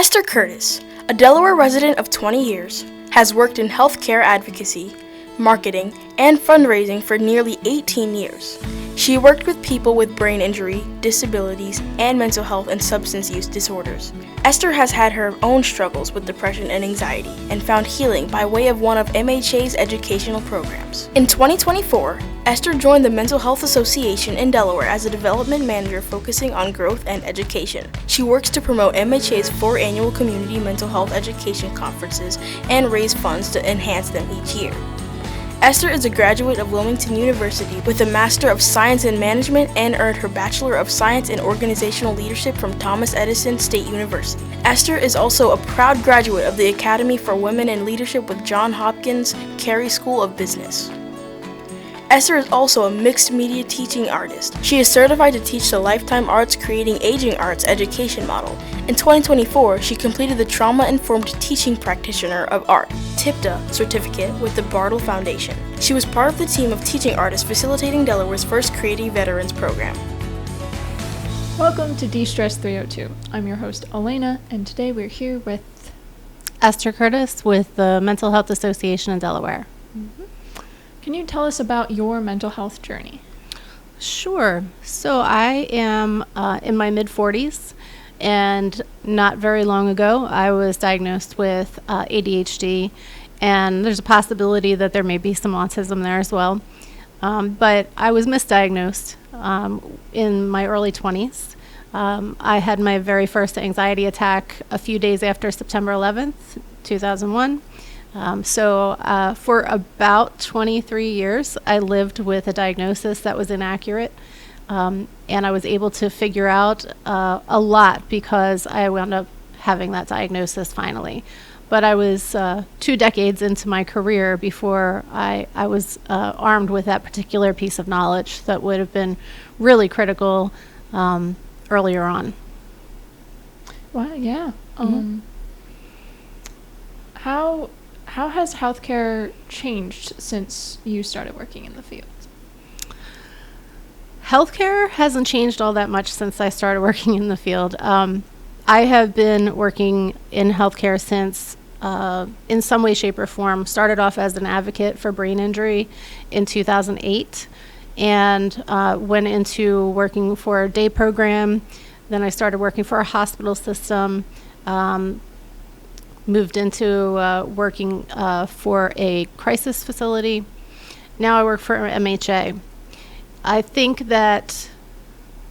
Esther Curtis, a Delaware resident of 20 years, has worked in healthcare advocacy, marketing, and fundraising for nearly 18 years. She worked with people with brain injury, disabilities, and mental health and substance use disorders. Esther has had her own struggles with depression and anxiety and found healing by way of one of MHA's educational programs. In 2024, Esther joined the Mental Health Association in Delaware as a development manager focusing on growth and education. She works to promote MHA's 4 annual community mental health education conferences and raise funds to enhance them each year. Esther is a graduate of Wilmington University with a Master of Science in Management and earned her Bachelor of Science in Organizational Leadership from Thomas Edison State University. Esther is also a proud graduate of the Academy for Women in Leadership with Johns Hopkins Carey School of Business. Esther is also a mixed media teaching artist. She is certified to teach the Lifetime Arts Creating Aging Arts education model. In 2024, she completed the Trauma-Informed Teaching Practitioner of Art, TIPTA, certificate with the Bartle Foundation. She was part of the team of teaching artists facilitating Delaware's first Creative Veterans program. Welcome to De-Stress 302. I'm your host, Alena, and today we're here with Esther Curtis with the Mental Health Association in Delaware. Can you tell us about your mental health journey? Sure. So I am in my mid-40s, and not very long ago, I was diagnosed with ADHD, and there's a possibility that there may be some autism there as well. But I was misdiagnosed in my early 20s. I had my very first anxiety attack a few days after September 11th, 2001. So for about 23 years, I lived with a diagnosis that was inaccurate, and I was able to figure out a lot because I wound up having that diagnosis finally. But I was 2 decades into my career before I was armed with that particular piece of knowledge that would have been really critical earlier on. Well, yeah. How has healthcare changed since you started working in the field? Healthcare hasn't changed all that much since I started working in the field. I have been working in healthcare since, in some way, shape, or form, started off as an advocate for brain injury in 2008 and went into working for a day program. Then I started working for a hospital system. Moved into working for a crisis facility. Now I work for MHA. I think that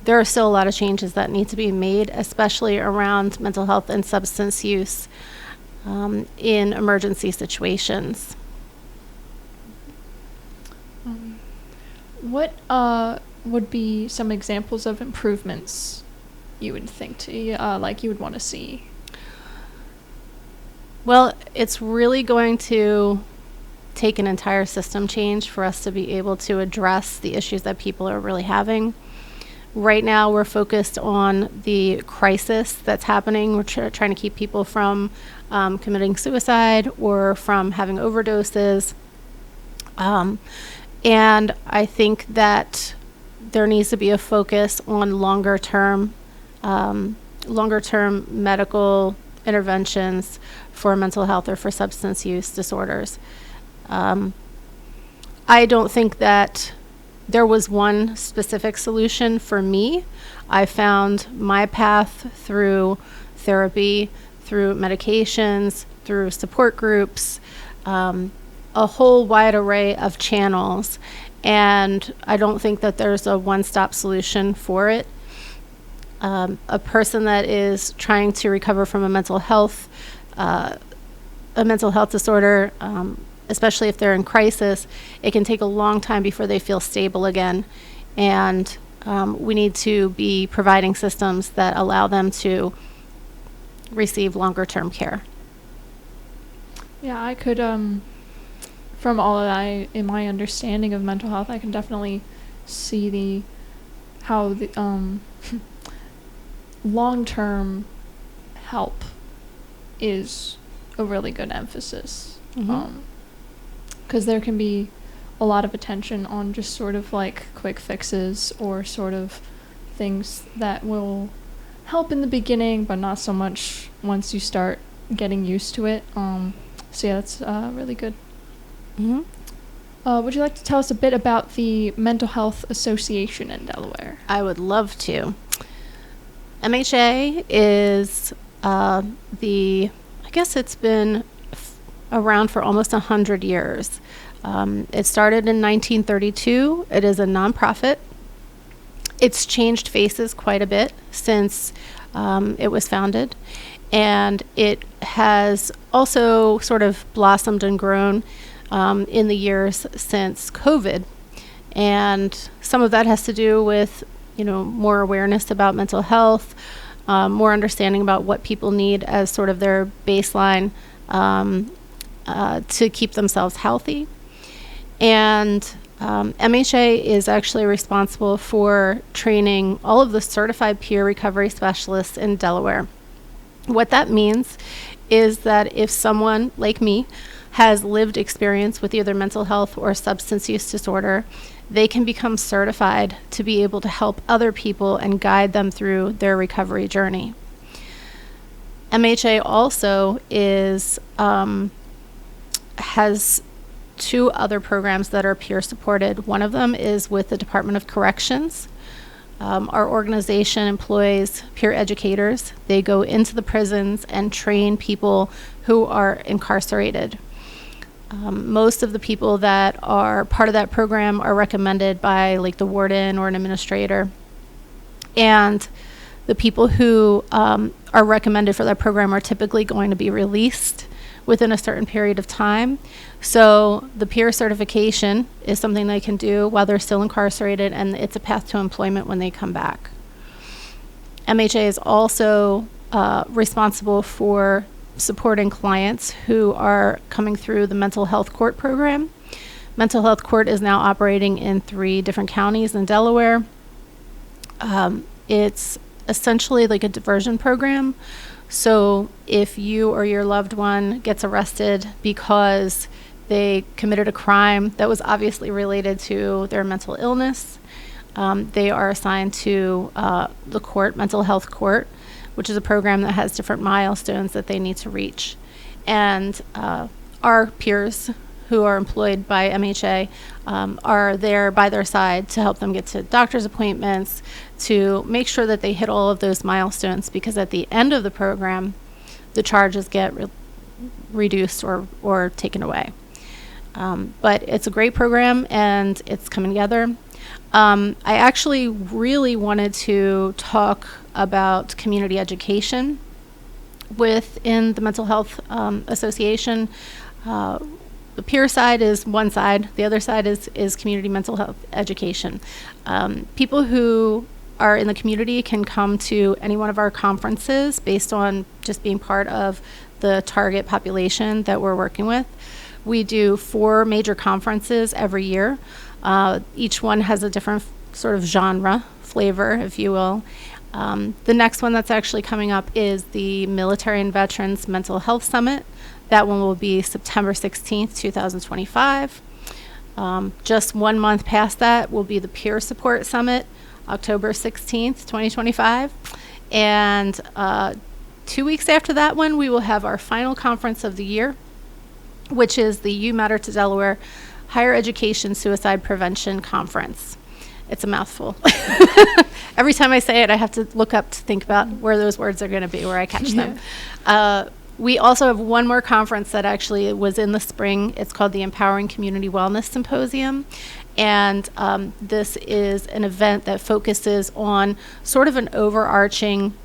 there are still a lot of changes that need to be made, especially around mental health and substance use in emergency situations. What would be some examples of improvements you would think you would want to see? Well, it's really going to take an entire system change for us to be able to address the issues that people are really having. Right now, we're focused on the crisis that's happening. We're trying to keep people from committing suicide or from having overdoses. And I think that there needs to be a focus on longer-term medical interventions for mental health or for substance use disorders. I don't think that there was one specific solution for me. I found my path through therapy, through medications, through support groups, a whole wide array of channels, and I don't think that there's a one-stop solution for it. A person that is trying to recover from a mental health disorder, especially if they're in crisis, it can take a long time before they feel stable again. And we need to be providing systems that allow them to receive longer-term care. Yeah, I could, from all that in my understanding of mental health, I can definitely see how the long-term help is a really good emphasis. Because there can be a lot of attention on just sort of like quick fixes or sort of things that will help in the beginning, but not so much once you start getting used to it. So yeah, that's really good. Mm-hmm. Would you like to tell us a bit about the Mental Health Association in Delaware? I would love to. MHA is I guess it's been around for almost 100 years. It started in 1932. It is a nonprofit. It's changed faces quite a bit since it was founded. And it has also sort of blossomed and grown in the years since COVID. And some of that has to do with, more awareness about mental health, more understanding about what people need as sort of their baseline to keep themselves healthy. And MHA is actually responsible for training all of the certified peer recovery specialists in Delaware. What that means is that if someone like me has lived experience with either mental health or substance use disorder, they can become certified to be able to help other people and guide them through their recovery journey. MHA also has 2 other programs that are peer supported. One of them is with the Department of Corrections. Our organization employs peer educators. They go into the prisons and train people who are incarcerated. Most of the people that are part of that program are recommended by the warden or an administrator. And the people who are recommended for that program are typically going to be released within a certain period of time. So the peer certification is something they can do while they're still incarcerated, and it's a path to employment when they come back. MHA is also responsible for supporting clients who are coming through the mental health court program. Mental health court is now operating in 3 different counties in Delaware. It's essentially like a diversion program. So if you or your loved one gets arrested because they committed a crime that was obviously related to their mental illness, they are assigned to the court, mental health court, which is a program that has different milestones that they need to reach. And our peers who are employed by MHA are there by their side to help them get to doctor's appointments, to make sure that they hit all of those milestones, because at the end of the program, the charges get reduced or taken away. But it's a great program, and it's coming together. I actually really wanted to talk about community education within the Mental Health Association. The peer side is one side. The other side is community mental health education. People who are in the community can come to any one of our conferences based on just being part of the target population that we're working with. We do 4 major conferences every year. Each one has a different sort of genre, flavor, if you will. The next one that's actually coming up is the Military and Veterans Mental Health Summit. That one will be September 16th, 2025. Just 1 month past that will be the Peer Support Summit, October 16th, 2025. And 2 weeks after that one, we will have our final conference of the year, which is the You Matter to Delaware Higher Education Suicide Prevention Conference. It's a mouthful. Every time I say it, I have to look up to think about where those words are going to be, where I catch them. We also have one more conference that actually was in the spring. It's called the Empowering Community Wellness Symposium. And this is an event that focuses on sort of an overarching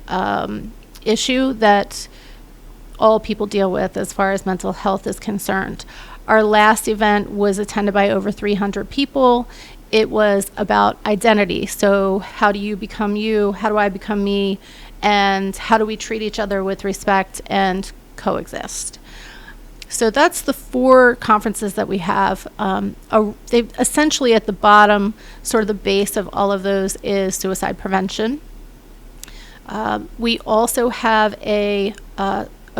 issue that all people deal with as far as mental health is concerned. Our last event was attended by over 300 people. It was about identity. So how do you become you? How do I become me? And how do we treat each other with respect and coexist? So that's the 4 conferences that we have. They essentially at the bottom, sort of the base of all of those is suicide prevention. We also have a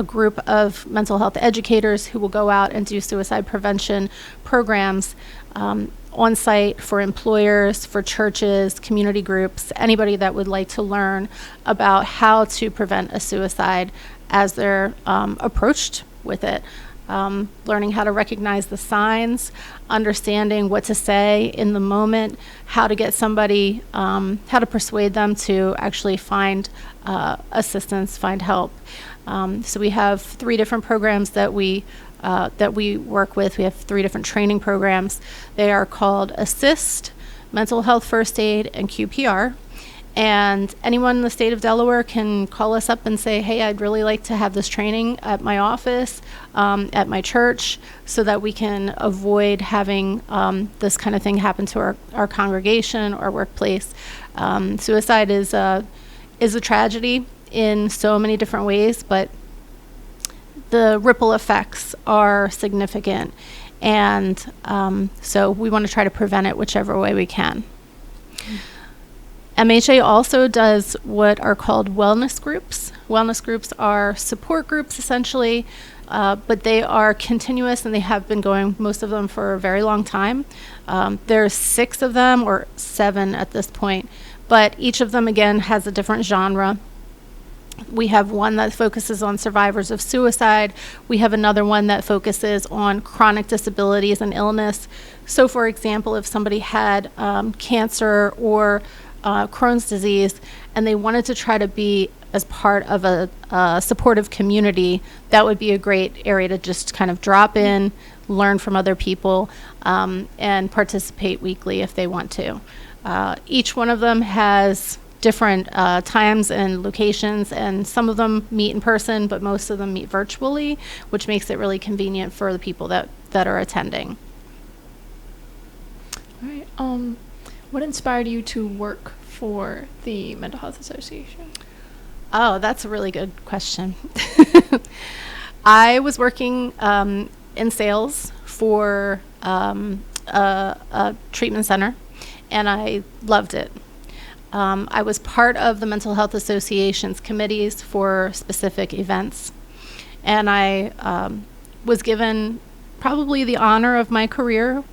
group of mental health educators who will go out and do suicide prevention programs on site for employers, for churches, community groups, anybody that would like to learn about how to prevent a suicide as they're approached with it. Learning how to recognize the signs, understanding what to say in the moment, how to get somebody, how to persuade them to actually find assistance, find help. So we have 3 different programs that we work with. We have 3 different training programs. They are called Assist, Mental Health First Aid, and QPR. And anyone in the state of Delaware can call us up and say, hey, I'd really like to have this training at my office, at my church, so that we can avoid having this kind of thing happen to our congregation or workplace. Suicide is a tragedy in so many different ways, but the ripple effects are significant. And so we want to try to prevent it whichever way we can. MHA also does what are called wellness groups. Wellness groups are support groups, essentially, but they are continuous, and they have been going, most of them, for a very long time. There's 6 of them, or 7 at this point, but each of them, again, has a different genre. We have one that focuses on survivors of suicide. We have another one that focuses on chronic disabilities and illness. So, for example, if somebody had cancer or Crohn's disease, and they wanted to try to be as part of a supportive community, that would be a great area to just kind of drop in, learn from other people, and participate weekly if they want to. Each one of them has different times and locations, and some of them meet in person, but most of them meet virtually, which makes it really convenient for the people that are attending. All right. What inspired you to work for the Mental Health Association? Oh, that's a really good question. I was working in sales for a treatment center, and I loved it. I was part of the Mental Health Association's committees for specific events, and I was given probably the honor of my career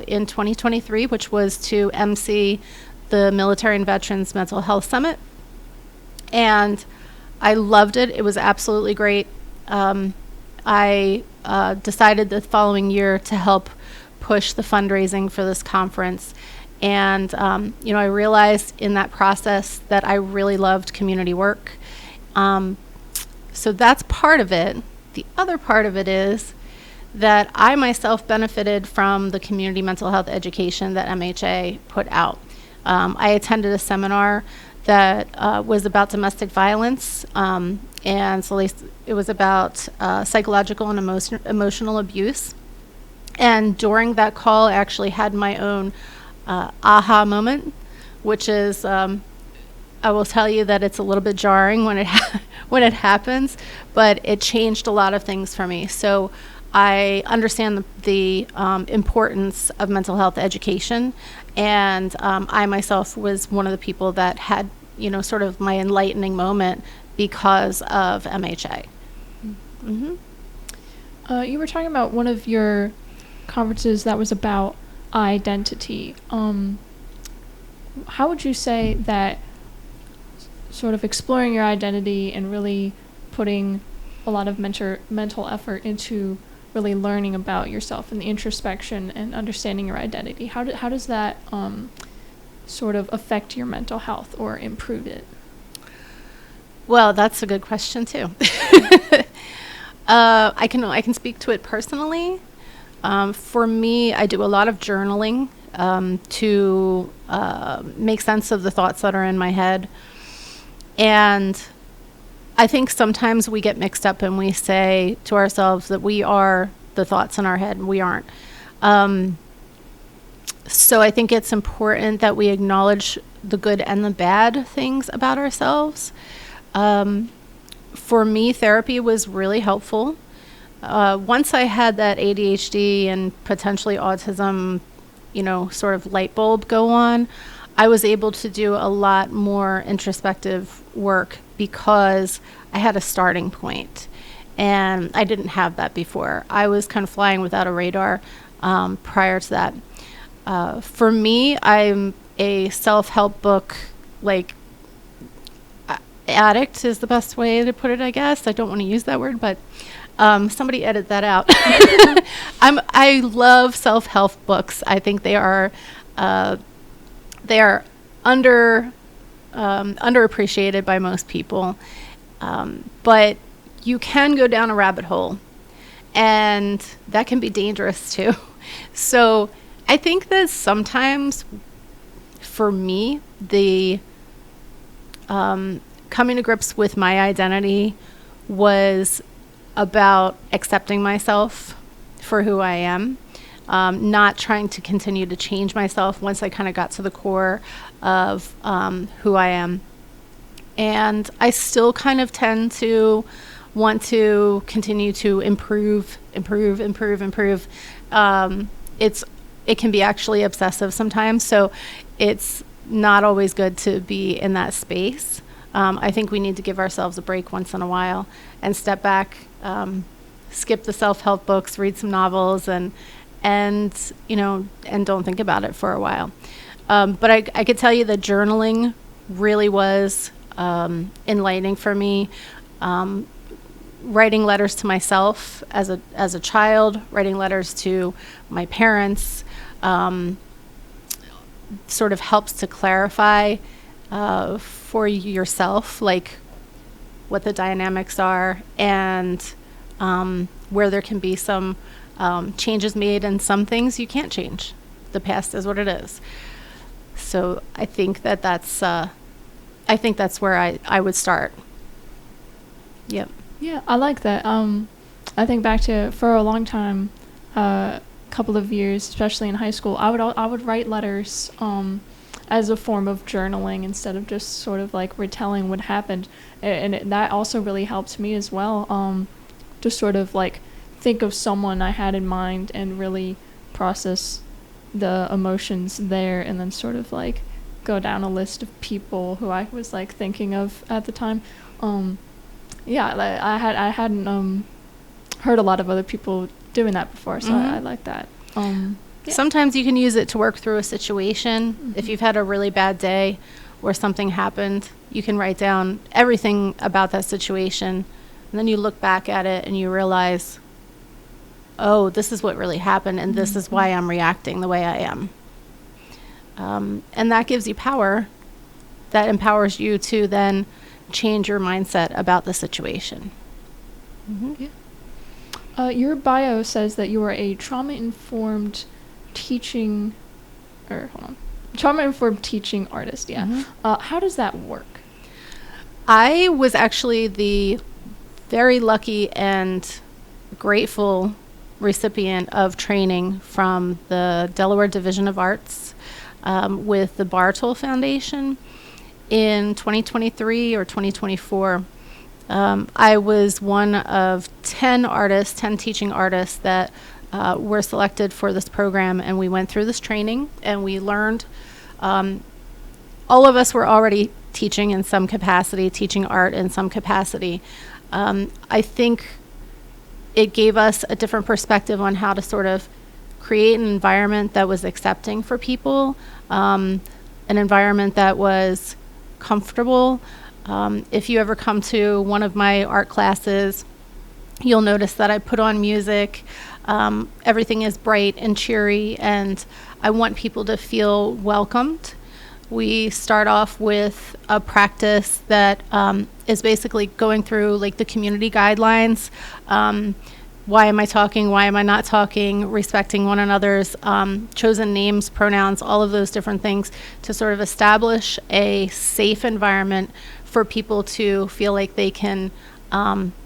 in 2023, which was to MC the Military and Veterans Mental Health Summit. And I loved it. It was absolutely great. I decided the following year to help push the fundraising for this conference. And, I realized in that process that I really loved community work. So that's part of it. The other part of it is that I myself benefited from the community mental health education that MHA put out. I attended a seminar that was about domestic violence, and so it was about psychological and emotional abuse. And during that call, I actually had my own aha moment, which is, I will tell you that it's a little bit jarring when it happens, but it changed a lot of things for me. So I understand the importance of mental health education, and I myself was one of the people that had, sort of my enlightening moment because of MHA. Mm-hmm. You were talking about one of your conferences that was about identity. How would you say that sort of exploring your identity and really putting a lot of mental effort into really learning about yourself and the introspection and understanding your identity, how does that sort of affect your mental health or improve it? Well, that's a good question too. I can speak to it personally. For me, I do a lot of journaling to make sense of the thoughts that are in my head. And I think sometimes we get mixed up and we say to ourselves that we are the thoughts in our head, and we aren't. So I think it's important that we acknowledge the good and the bad things about ourselves. For me, therapy was really helpful. Once I had that ADHD and potentially autism, sort of light bulb go on, I was able to do a lot more introspective work because I had a starting point, and I didn't have that before. I was kind of flying without a radar prior to that. For me, I'm a self-help book, like, addict is the best way to put it, I guess. I don't want to use that word, but somebody edit that out. I love self-help books. I think they are underappreciated by most people. But you can go down a rabbit hole, and that can be dangerous too. So I think that sometimes, for me, the coming to grips with my identity was about accepting myself for who I am, not trying to continue to change myself once I kind of got to the core of who I am. And I still kind of tend to want to continue to improve. It can be actually obsessive sometimes, so it's not always good to be in that space. I think we need to give ourselves a break once in a while and step back, skip the self-help books, read some novels, and don't think about it for a while. But I could tell you that journaling really was enlightening for me. Writing letters to myself as a child, writing letters to my parents, sort of helps to clarify for yourself, like, what the dynamics are, and where there can be some changes made, and some things you can't change. The past is what it is. So I think that's where I would start. Yep. Yeah, I like that. I think back to, for a long time, couple of years, especially in high school, I would write letters as a form of journaling instead of just sort of like retelling what happened, and that also really helped me as well, to sort of like think of someone I had in mind and really process the emotions there, and then sort of like go down a list of people who I was like thinking of at the time. I hadn't heard a lot of other people doing that before, so I like that. Sometimes you can use it to work through a situation. Mm-hmm. If you've had a really bad day or something happened, you can write down everything about that situation, and then you look back at it and you realize, oh, this is what really happened, and this is why I'm reacting the way I am. And that gives you power. That empowers you to then change your mindset about the situation. Mm-hmm. Yeah. Your bio says that you are a trauma-informed teaching artist. Yeah. Mm-hmm. How does that work? I was actually the very lucky and grateful recipient of training from the Delaware Division of Arts with the Bartol Foundation in 2023 or 2024. I was one of 10 teaching artists that were selected for this program, and we went through this training and we learned. All of us were already teaching in some capacity, teaching art in some capacity. I think it gave us a different perspective on how to sort of create an environment that was accepting for people, an environment that was comfortable. If you ever come to one of my art classes, you'll notice that I put on music. Everything is bright and cheery, and I want people to feel welcomed. We start off with a practice that is basically going through like the community guidelines. Why am I talking? Why am I not talking? Respecting one another's chosen names, pronouns, all of those different things to sort of establish a safe environment for people to feel like they can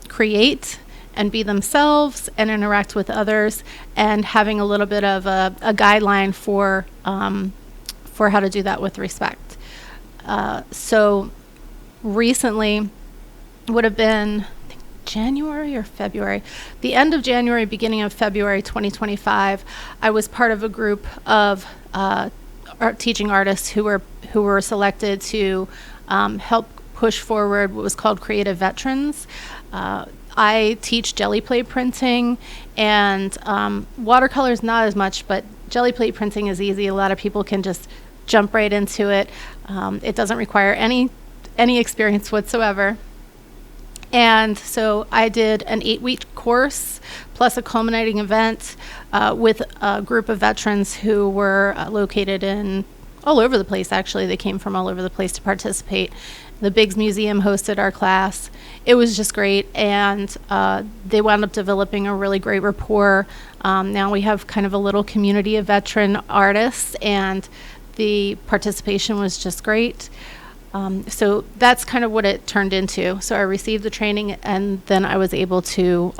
create and be themselves and interact with others, and having a little bit of a guideline for how to do that with respect. So recently would have been January or February, the end of January, beginning of February 2025, I was part of a group of art teaching artists who were selected to help push forward what was called Creative Veterans. I teach jelly plate printing and watercolors, not as much, but jelly plate printing is easy. A lot of people can just jump right into it. It doesn't require any experience whatsoever. And so I did an 8-week course plus a culminating event with a group of veterans who were located in all over the place, actually. They came from all over the place to participate. The Biggs Museum hosted our class. It was just great, and they wound up developing a really great rapport. Now we have kind of a little community of veteran artists, and the participation was just great. So that's kind of what it turned into. So I received the training, and then I was able to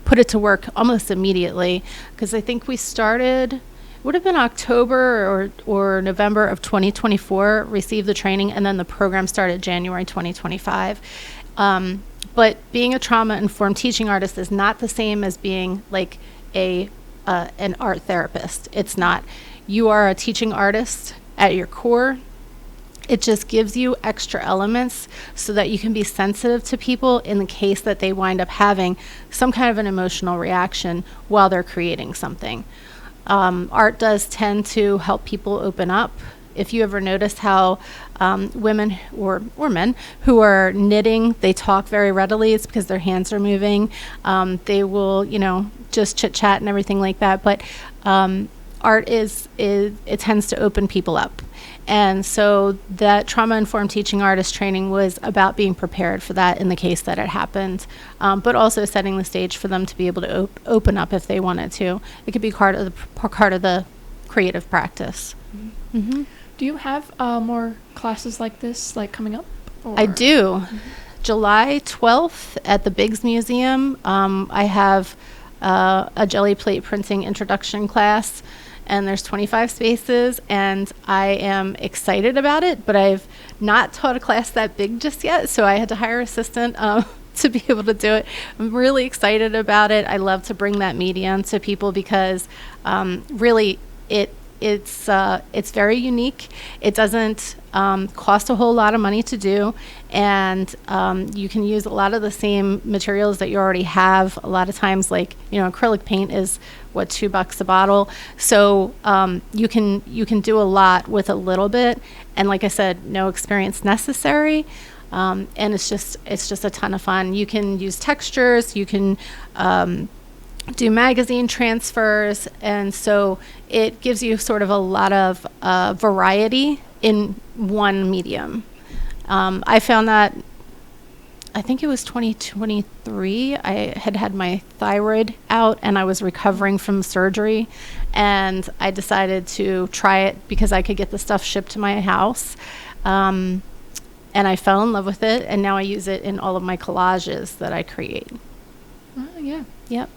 put it to work almost immediately, because I think we started, would have been October or November of 2024, received the training, and then the program started January 2025. But being a trauma-informed teaching artist is not the same as being like an art therapist. It's not. You are a teaching artist at your core. It just gives you extra elements so that you can be sensitive to people in the case that they wind up having some kind of an emotional reaction while they're creating something. Art does tend to help people open up. If you ever notice how women or men who are knitting, they talk very readily, it's because their hands are moving. They will, just chit chat and everything like that. But art it tends to open people up. And so that trauma-informed teaching artist training was about being prepared for that in the case that it happened, but also setting the stage for them to be able to open up if they wanted to. It could be part of the creative practice. Mm-hmm. Mm-hmm. Do you have more classes like this, coming up? Or? I do. Mm-hmm. July 12th at the Biggs Museum, I have a jelly plate printing introduction class. And there's 25 spaces, and I am excited about it, but I've not taught a class that big just yet, so I had to hire an assistant to be able to do it. I'm really excited about it. I love to bring that medium to people because really it's very unique. It doesn't cost a whole lot of money to do, and you can use a lot of the same materials that you already have. A lot of times, acrylic paint is $2 a bottle, so you can do a lot with a little bit, and like I said, no experience necessary, and it's just a ton of fun. You can use textures, you can do magazine transfers, and so it gives you sort of a lot of variety in one medium. I found that, I think it was 2023, I had my thyroid out and I was recovering from surgery, and I decided to try it because I could get the stuff shipped to my house, and I fell in love with it, and now I use it in all of my collages that I create. Yeah. Yep.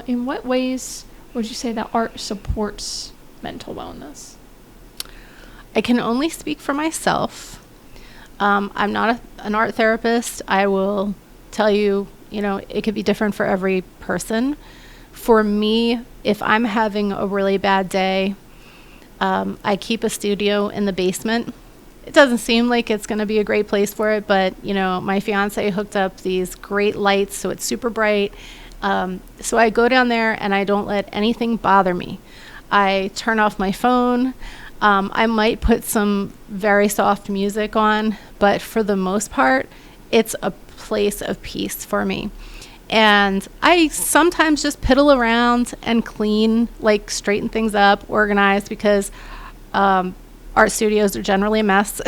In what ways would you say that art supports mental wellness? I can only speak for myself. I'm not an art therapist. I will tell you, it could be different for every person. For me, if I'm having a really bad day, I keep a studio in the basement. It doesn't seem like it's going to be a great place for it, but, my fiance hooked up these great lights, so it's super bright. So I go down there and I don't let anything bother me. I turn off my phone. I might put some very soft music on, but for the most part, it's a place of peace for me. And I sometimes just piddle around and clean, straighten things up, organize, because art studios are generally a mess.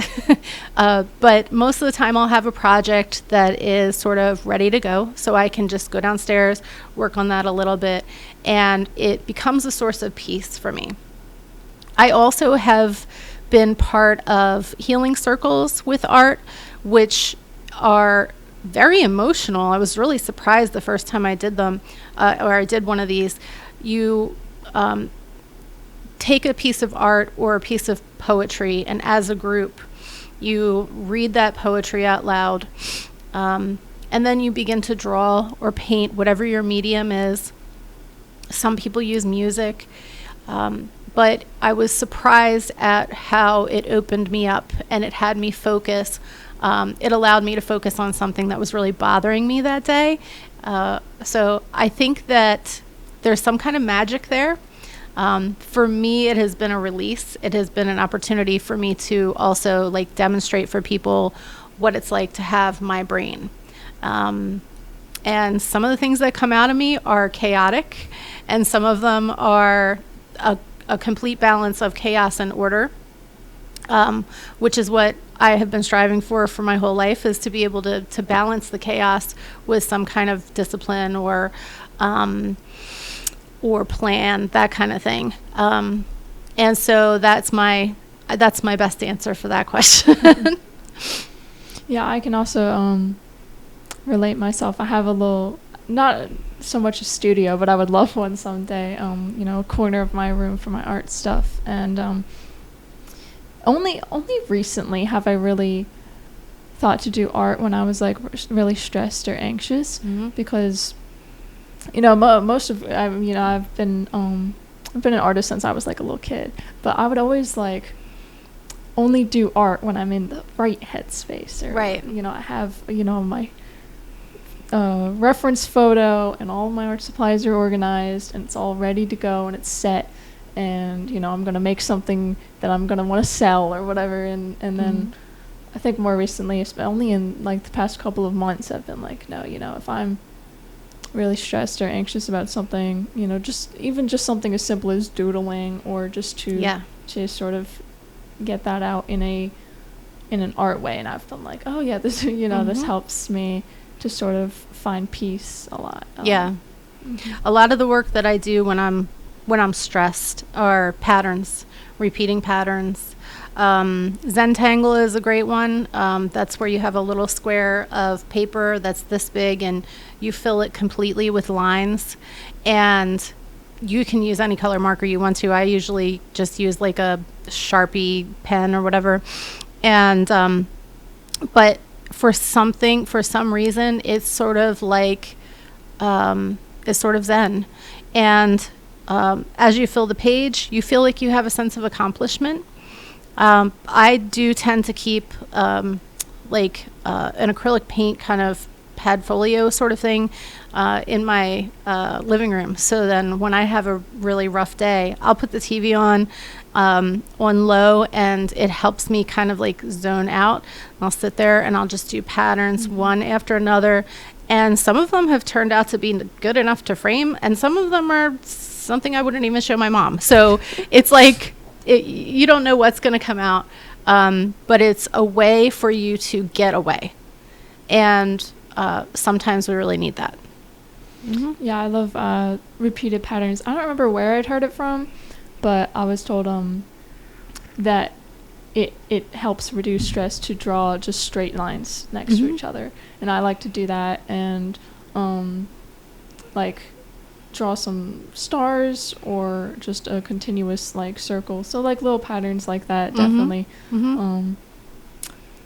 But most of the time I'll have a project that is sort of ready to go, so I can just go downstairs, work on that a little bit, and it becomes a source of peace for me. I also have been part of healing circles with art, which are very emotional. I was really surprised the first time I did them, or I did one of these. You take a piece of art or a piece of poetry, and as a group, you read that poetry out loud, and then you begin to draw or paint whatever your medium is. Some people use music, but I was surprised at how it opened me up, and it had me focus. It allowed me to focus on something that was really bothering me that day. So I think that there's some kind of magic there. For me, it has been a release. It has been an opportunity for me to also like demonstrate for people what it's like to have my brain. And some of the things that come out of me are chaotic, and some of them are a complete balance of chaos and order, which is what I have been striving for my whole life, is to be able to balance the chaos with some kind of discipline or plan, that kind of thing. And so that's my best answer for that question. Yeah, I can also relate myself. I have a little, not so much a studio, but I would love one someday. A corner of my room for my art stuff. And only recently have I really thought to do art when I was like really stressed or anxious, because most of I've been an artist since I was like a little kid, but I would always like only do art when I'm in the right headspace, or right. I have my reference photo and all my art supplies are organized and it's all ready to go and it's set, and I'm gonna make something that I'm gonna want to sell or whatever, and then I think more recently, only in like the past couple of months, I've been like, no, if I'm really stressed or anxious about something, just something as simple as doodling, or just to sort of get that out in an art way, and I've been like, oh yeah, this this helps me to sort of find peace a lot. A lot of the work that I do when I'm stressed are patterns, repeating patterns. Zentangle is a great one. That's where you have a little square of paper that's this big, and you fill it completely with lines, and you can use any color marker you want to. I usually just use like a Sharpie pen or whatever, and but for some reason it's sort of like it's sort of zen, and as you fill the page, you feel like you have a sense of accomplishment. I do tend to keep an acrylic paint kind of padfolio sort of thing in my living room. So then when I have a really rough day, I'll put the TV on low, and it helps me kind of like zone out. I'll sit there and I'll just do patterns one after another. And some of them have turned out to be good enough to frame, and some of them are something I wouldn't even show my mom. So it's like, you don't know what's going to come out, but it's a way for you to get away. And sometimes we really need that. Yeah, I love repeated patterns. I don't remember where I'd heard it from, but I was told that it helps reduce stress to draw just straight lines next to each other. And I like to do that, and draw some stars or just a continuous like circle. So like little patterns like that, definitely.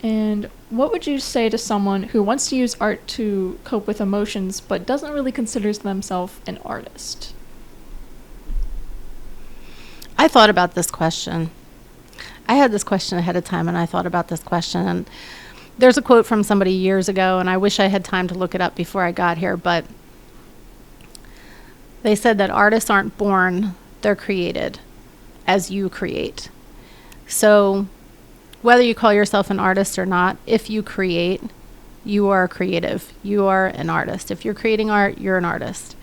And what would you say to someone who wants to use art to cope with emotions but doesn't really consider themselves an artist? I thought about this question. I had this question ahead of time, and I thought about this question. And there's a quote from somebody years ago, and I wish I had time to look it up before I got here, but they said that artists aren't born, they're created as you create. So whether you call yourself an artist or not, if you create, you are creative. You are an artist. If you're creating art, you're an artist.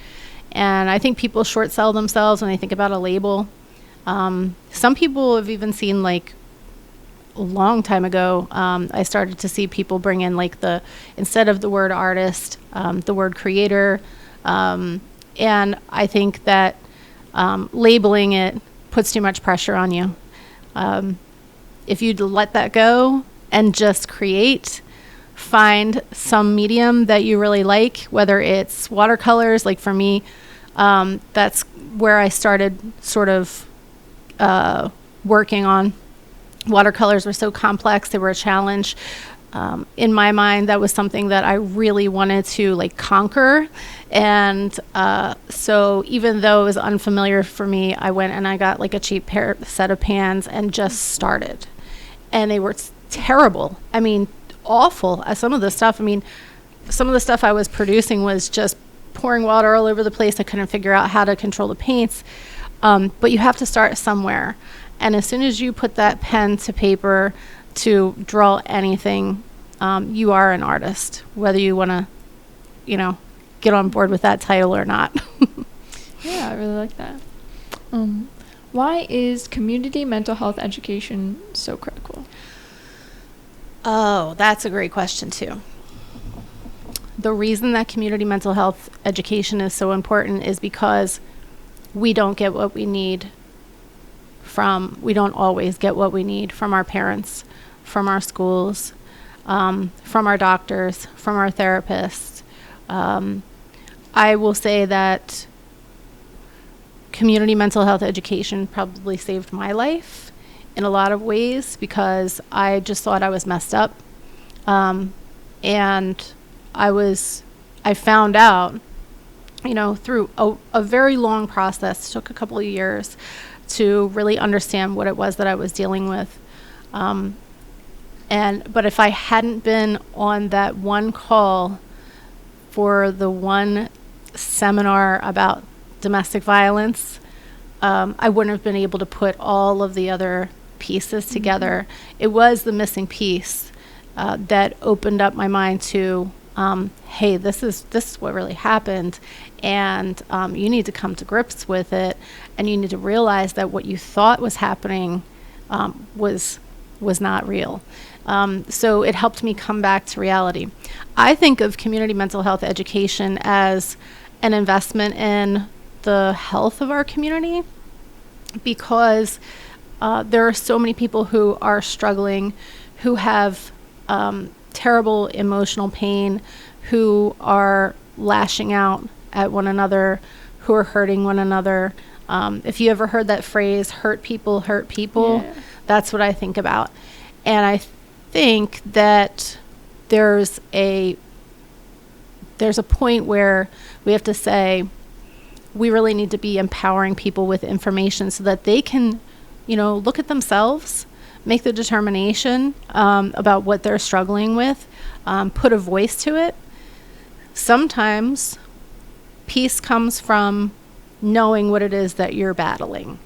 And I think people short sell themselves when they think about a label. Some people have even seen, like, a long time ago, I started to see people bring in, like, instead of the word artist, the word creator. And I think that labeling it puts too much pressure on you. If you'd let that go and just create, find some medium that you really like, whether it's watercolors. Like for me, that's where I started sort of working on. Watercolors were so complex, they were a challenge. In my mind, that was something that I really wanted to like conquer. And so even though it was unfamiliar for me, I went and I got like a cheap set of pans and just started. And they were terrible. I mean, awful. Some of the stuff I was producing was just pouring water all over the place. I couldn't figure out how to control the paints. But you have to start somewhere. And as soon as you put that pen to paper to draw anything, you are an artist, whether you want to, get on board with that title or not. Yeah, I really like that. Why is community mental health education so critical? Oh, that's a great question, too. The reason that community mental health education is so important is because we don't get what we need we don't always get what we need from our parents, from our schools, from our doctors, from our therapists. I will say that community mental health education probably saved my life in a lot of ways, because I just thought I was messed up. And I found out, through a very long process, took a couple of years to really understand what it was that I was dealing with. But if I hadn't been on that one call for the one seminar about domestic violence, I wouldn't have been able to put all of the other pieces together. It was the missing piece that opened up my mind to, hey, this is what really happened, and you need to come to grips with it, and you need to realize that what you thought was happening was not real. So it helped me come back to reality. I think of community mental health education as an investment in the health of our community, because there are so many people who are struggling, who have terrible emotional pain, who are lashing out at one another, who are hurting one another. If you ever heard that phrase, hurt people, Yeah. that's what I think about. And I think that there's a point where we have to say, we really need to be empowering people with information so that they can, look at themselves, make the determination about what they're struggling with, put a voice to it. Sometimes peace comes from knowing what it is that you're battling,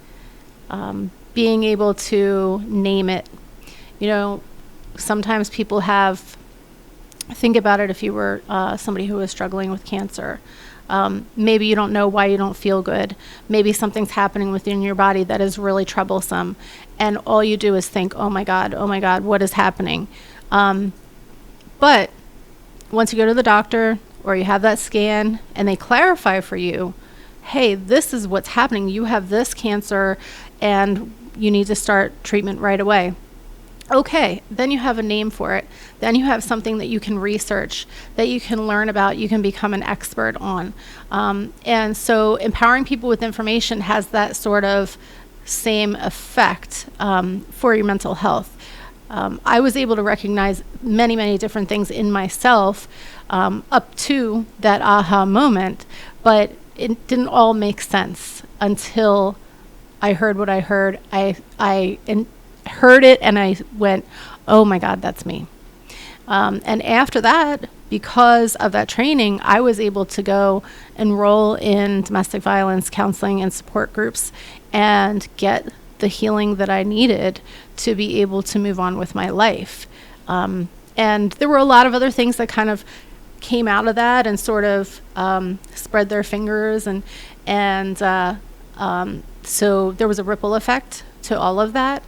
being able to name it. Sometimes people think about it, if you were somebody who was struggling with cancer. Maybe you don't know why you don't feel good. Maybe something's happening within your body that is really troublesome. And all you do is think, oh my God, what is happening? But once you go to the doctor or you have that scan and they clarify for you, hey, this is what's happening. You have this cancer and you need to start treatment right away. Okay, then you have a name for it. Then you have something that you can research, that you can learn about, you can become an expert on. And so empowering people with information has that sort of same effect for your mental health. I was able to recognize many, many different things in myself up to that aha moment, but it didn't all make sense until I heard what I heard. I heard it and I went, oh my God, that's me. And after that, because of that training, I was able to go enroll in domestic violence counseling and support groups and get the healing that I needed to be able to move on with my life. And there were a lot of other things that kind of came out of that and sort of spread their fingers. And so there was a ripple effect to all of that.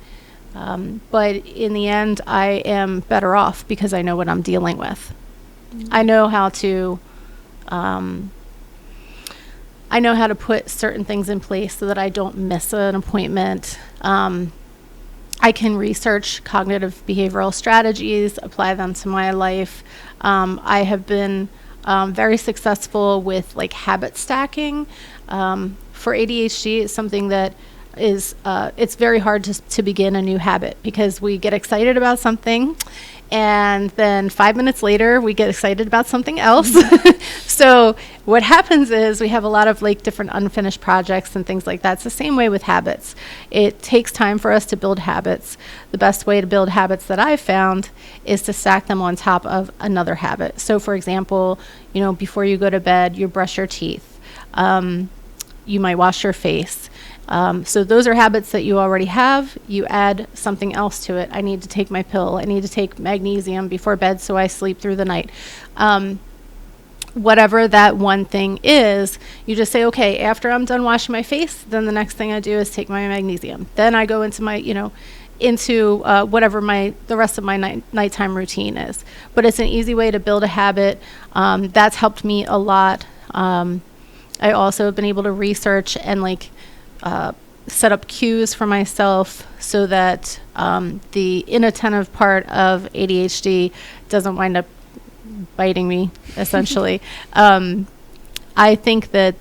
But in the end, I am better off because I know what I'm dealing with. Mm-hmm. I know how to put certain things in place so that I don't miss an appointment. I can research cognitive behavioral strategies, apply them to my life. I have been very successful with habit stacking. For ADHD, it's something that is it's very hard to begin a new habit because we get excited about something and then 5 minutes later we get excited about something else. So what happens is we have a lot of different unfinished projects and things like that. It's the same way with habits. It takes time for us to build habits. The best way to build habits that I've found is to stack them on top of another habit. So for example, before you go to bed, you brush your teeth. You might wash your face. So those are habits that you already have. You add something else to it. I need to take my pill. I need to take magnesium before bed so I sleep through the night. Whatever that one thing is, you just say, okay, after I'm done washing my face, then the next thing I do is take my magnesium. Then I go into my, whatever the rest of my nighttime routine is. But it's an easy way to build a habit. That's helped me a lot. I also have been able to research and set up cues for myself so that the inattentive part of ADHD doesn't wind up biting me, essentially. I think that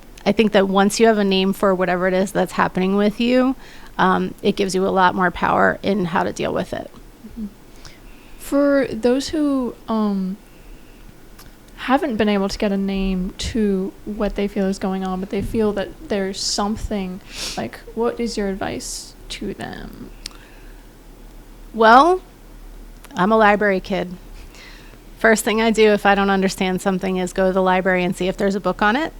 once you have a name for whatever it is that's happening with you, it gives you a lot more power in how to deal with it. For those who haven't been able to get a name to what they feel is going on, but they feel that there's something, what is your advice to them? Well, I'm a library kid. First thing I do if I don't understand something is go to the library and see if there's a book on it.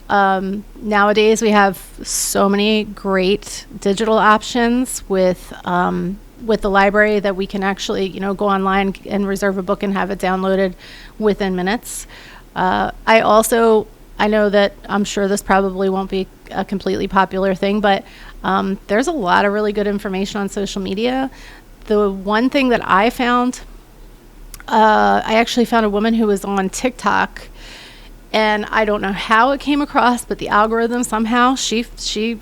Nowadays, we have so many great digital options with the library that we can actually, go online and reserve a book and have it downloaded within minutes. I know that I'm sure this probably won't be a completely popular thing, but there's a lot of really good information on social media. The one thing that I found, I actually found a woman who was on TikTok, and I don't know how it came across, but the algorithm somehow,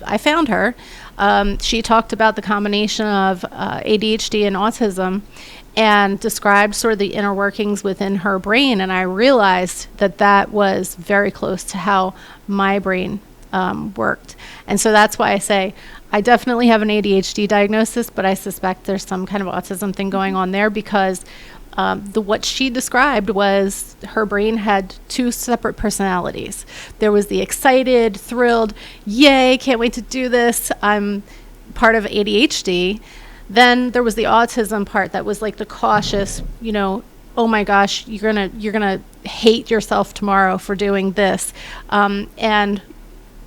I found her. She talked about the combination of ADHD and autism and described sort of the inner workings within her brain, and I realized that was very close to how my brain worked. And so that's why I say I definitely have an ADHD diagnosis, but I suspect there's some kind of autism thing going on there, because what she described was her brain had two separate personalities. There was the excited, thrilled, yay, can't wait to do this, I'm part of ADHD. Then there was the autism part that was like the cautious, oh my gosh, you're gonna hate yourself tomorrow for doing this. And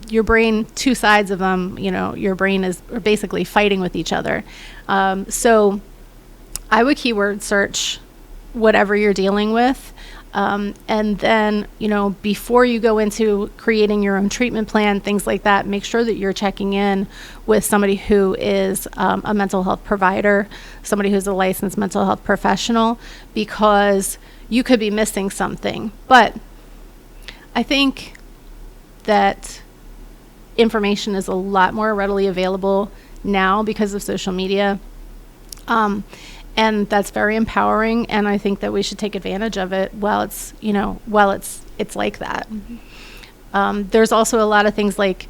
your brain, two sides of them, your brain is basically fighting with each other. So I would keyword search whatever you're dealing with. And then, before you go into creating your own treatment plan, things like that, make sure that you're checking in with somebody who is a mental health provider, somebody who's a licensed mental health professional, because you could be missing something. But I think that information is a lot more readily available now because of social media. And that's very empowering, and I think that we should take advantage of it while it's like that. Mm-hmm. There's also a lot of things that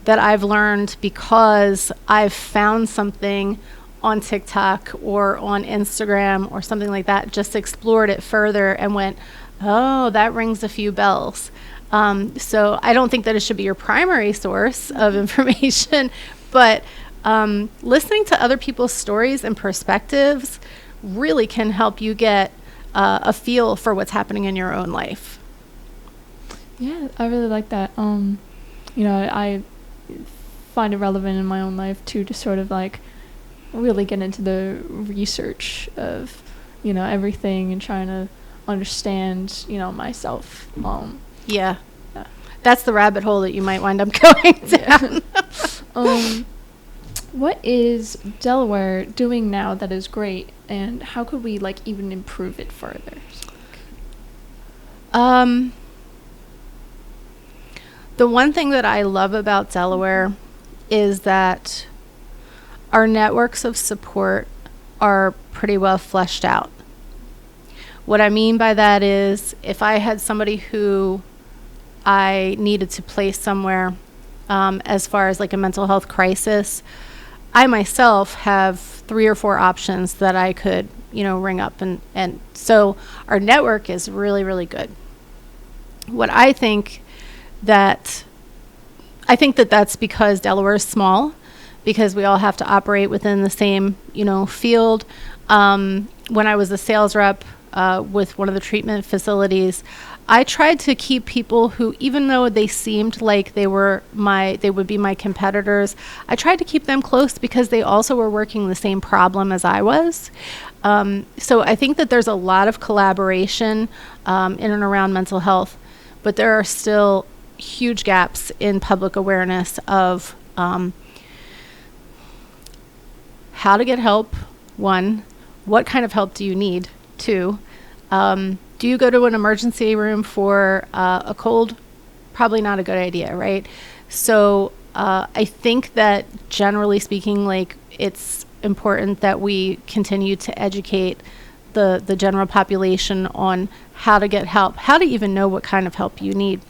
I've learned because I've found something on TikTok or on Instagram or something like that, just explored it further and went, oh, that rings a few bells. So I don't think that it should be your primary source of information, but listening to other people's stories and perspectives really can help you get a feel for what's happening in your own life. Yeah, I really like that. I find it relevant in my own life too, to sort of really get into the research of, everything and trying to understand, myself. Yeah. That's the rabbit hole that you might wind up going down. Yeah. What is Delaware doing now that is great, and how could we even improve it further? The one thing that I love about Delaware is that our networks of support are pretty well fleshed out. What I mean by that is, if I had somebody who I needed to place somewhere, as far as a mental health crisis, I myself have 3 or 4 options that I could, ring up. And so our network is really, really good. What I think that's because Delaware is small, because we all have to operate within the same, field. When I was a sales rep with one of the treatment facilities, I tried to keep people who, even though they seemed like they would be my competitors, I tried to keep them close because they also were working the same problem as I was. So I think that there's a lot of collaboration in and around mental health, but there are still huge gaps in public awareness of how to get help, one, what kind of help do you need, two, do you go to an emergency room for a cold? Probably not a good idea, right? So I think that generally speaking, like, it's important that we continue to educate the general population on how to get help, how to even know what kind of help you need.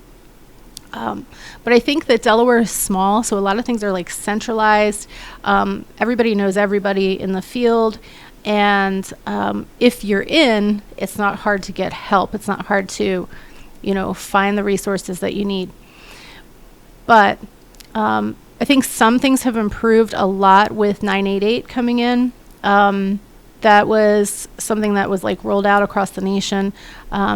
But I think that Delaware is small, so a lot of things are like centralized. Everybody knows everybody in the field. And if you're in, it's not hard to get help. It's not hard to, find the resources that you need. But I think some things have improved a lot with 988 coming in. That was something that was like rolled out across the nation.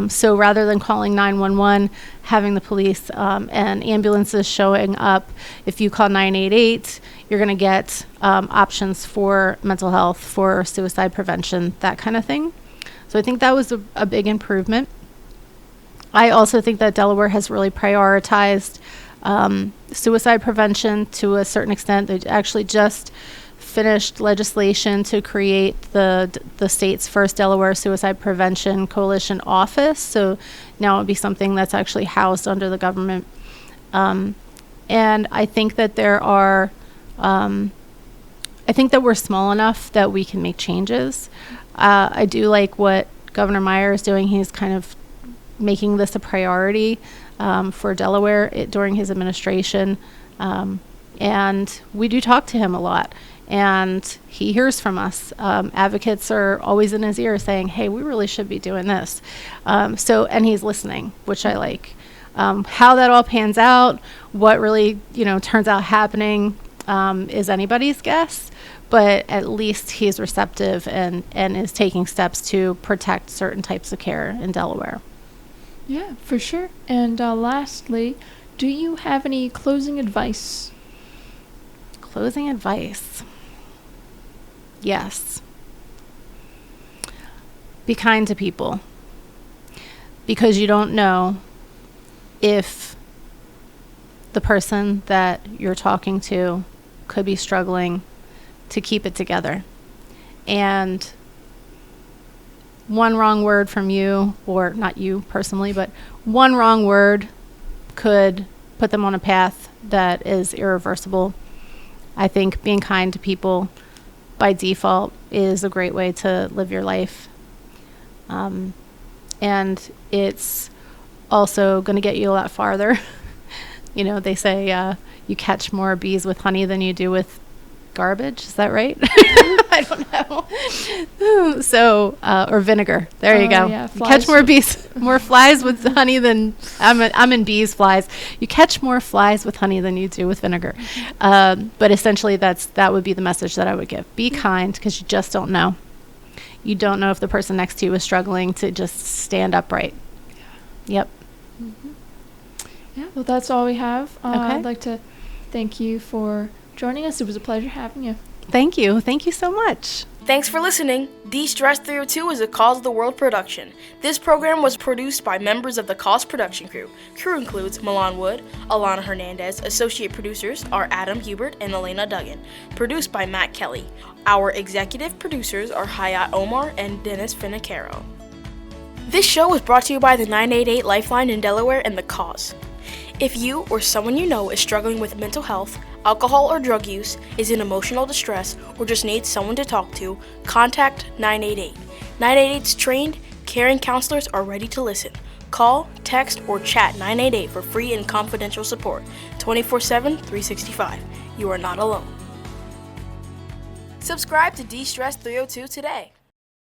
So rather than calling 911, having the police and ambulances showing up, if you call 988, you're going to get options for mental health, for suicide prevention, that kind of thing. So I think that was a big improvement. I also think that Delaware has really prioritized suicide prevention to a certain extent. They actually just finished legislation to create the state's first Delaware Suicide Prevention Coalition office. So now it would be something that's actually housed under the government. And I think that I think that we're small enough that we can make changes. I do like what Governor Meyer is doing. He's kind of making this a priority for Delaware during his administration. And we do talk to him a lot. And he hears from us. Advocates are always in his ear saying, hey, we really should be doing this. And he's listening, which I like. How that all pans out, what really, turns out happening is anybody's guess. But at least he's receptive and is taking steps to protect certain types of care in Delaware. Yeah, for sure. And lastly, do you have any closing advice? Closing advice. Yes. Be kind to people, because you don't know if the person that you're talking to could be struggling to keep it together. And one wrong word from you, or not you personally, but one wrong word could put them on a path that is irreversible. I think being kind to people by default is a great way to live your life. And it's also going to get you a lot farther. They say you catch more bees with honey than you do with garbage. Is that right? I don't know. So, or vinegar. There you go. Yeah, you catch more flies with honey than, I'm in bees, flies. You catch more flies with honey than you do with vinegar. But essentially that would be the message that I would give. Be kind, because you just don't know. You don't know if the person next to you is struggling to just stand upright. Yeah. Yep. Mm-hmm. Yeah, well, that's all we have. Okay. I'd like to thank you for joining us. It was a pleasure having you. Thank you. Thank you so much. Thanks for listening. De-Stress 302 is a Cause of the World production. This program was produced by members of the Cause production crew. Crew includes Milan Wood, Alana Hernandez. Associate producers are Adam Hubert and Alena Duggan. Produced by Matt Kelly. Our executive producers are Hayat Omar and Dennis Finicaro. This show was brought to you by the 988 Lifeline in Delaware and the Cause. If you or someone you know is struggling with mental health, alcohol or drug use, is in emotional distress, or just needs someone to talk to, contact 988. 988's trained, caring counselors are ready to listen. Call, text, or chat 988 for free and confidential support, 24/7, 365. You are not alone. Subscribe to De-Stress 302 today.